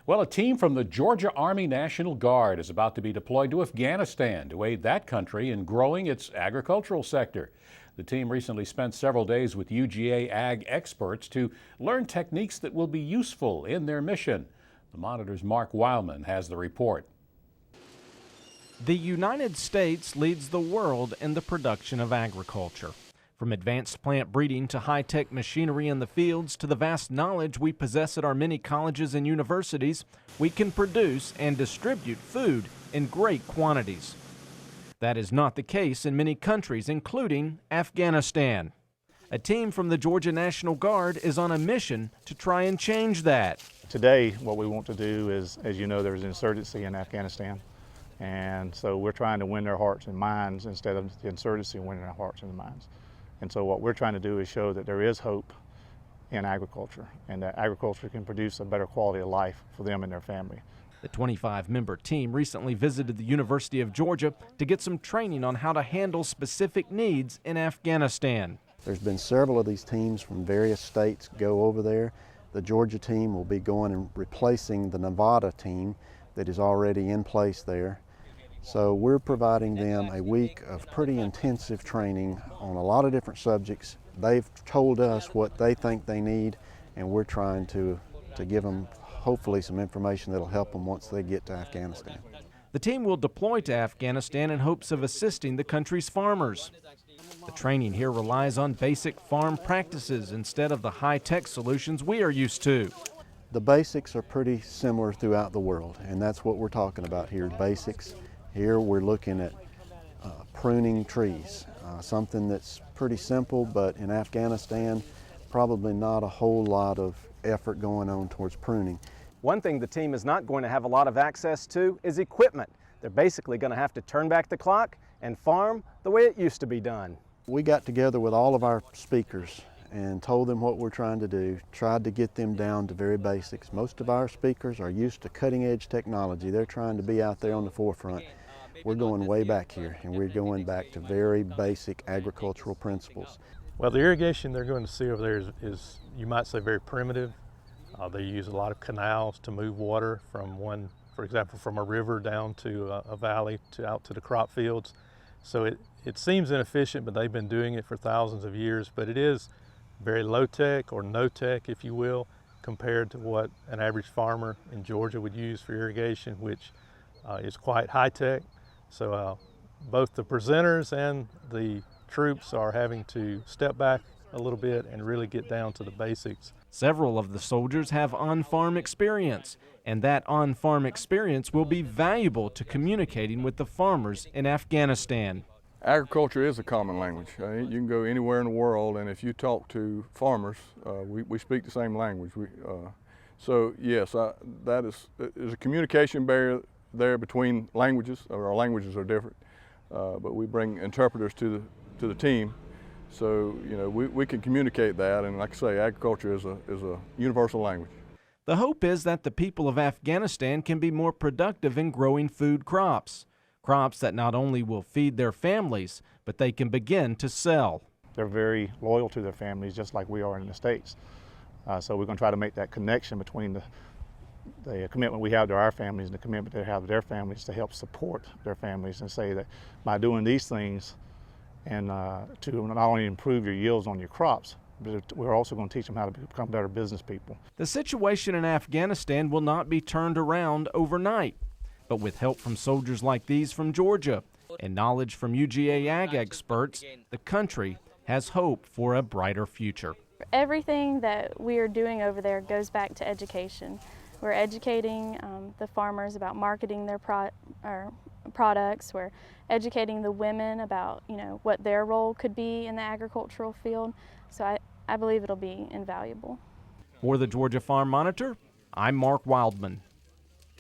Well, a team from the Georgia Army National Guard is about to be deployed to Afghanistan to aid that country in growing its agricultural sector. The team recently spent several days with UGA Ag experts to learn techniques that will be useful in their mission. The Monitor's Mark Wildman has the report. The United States leads the world in the production of agriculture. From advanced plant breeding to high-tech machinery in the fields to the vast knowledge we possess at our many colleges and universities, we can produce and distribute food in great quantities. That is not the case in many countries, including Afghanistan. A team from the Georgia National Guard is on a mission to try and change that. Today, what we want to do is, as you know, there's insurgency in Afghanistan. And so we're trying to win their hearts and minds instead of the insurgency winning their hearts and minds. And so what we're trying to do is show that there is hope in agriculture and that agriculture can produce a better quality of life for them and their family. The 25-member team recently visited the University of Georgia to get some training on how to handle specific needs in Afghanistan. There's been several of these teams from various states go over there. The Georgia team will be going and replacing the Nevada team that is already in place there. So we're providing them a week of pretty intensive training on a lot of different subjects. They've told us what they think they need, and we're trying to give them hopefully some information that'll help them once they get to Afghanistan. The team will deploy to Afghanistan in hopes of assisting the country's farmers. The training here relies on basic farm practices instead of the high-tech solutions we are used to. The basics are pretty similar throughout the world, and that's what we're talking about here, basics. Here we're looking at pruning trees, something that's pretty simple, but in Afghanistan, probably not a whole lot of effort going on towards pruning. One thing the team is not going to have a lot of access to is equipment. They're basically going to have to turn back the clock and farm the way it used to be done. We got together with all of our speakers and told them what we're trying to do, tried to get them down to very basics. Most of our speakers are used to cutting-edge technology. They're trying to be out there on the forefront. We're going way back here, and we're going back to very basic agricultural principles. Well, the irrigation they're going to see over there is you might say, very primitive. They use a lot of canals to move water from one, for example, from a river down to a valley out to the crop fields. So it seems inefficient, but they've been doing it for thousands of years. But it is very low-tech or no-tech, if you will, compared to what an average farmer in Georgia would use for irrigation, which is quite high-tech. So both the presenters and the troops are having to step back a little bit and really get down to the basics. Several of the soldiers have on-farm experience, and that on-farm experience will be valuable to communicating with the farmers in Afghanistan. Agriculture is a common language. You can go anywhere in the world, and if you talk to farmers, we speak the same language. So yes, there's a communication barrier there between languages. Our languages are different, but we bring interpreters to the team, so we can communicate that. And like I say, agriculture is a universal language. The hope is that the people of Afghanistan can be more productive in growing food crops that not only will feed their families, but they can begin to sell. They're very loyal to their families, just like we are in the States. So we're going to try to make that connection between the commitment we have to our families and the commitment they have to their families to help support their families, and say that by doing these things and to not only improve your yields on your crops, but we're also going to teach them how to become better business people. The situation in Afghanistan will not be turned around overnight, but with help from soldiers like these from Georgia and knowledge from UGA Ag experts, the country has hope for a brighter future. Everything that we are doing over there goes back to education. We're educating the farmers about marketing their products. We're educating the women about what their role could be in the agricultural field. So I believe it'll be invaluable. For the Georgia Farm Monitor, I'm Mark Wildman.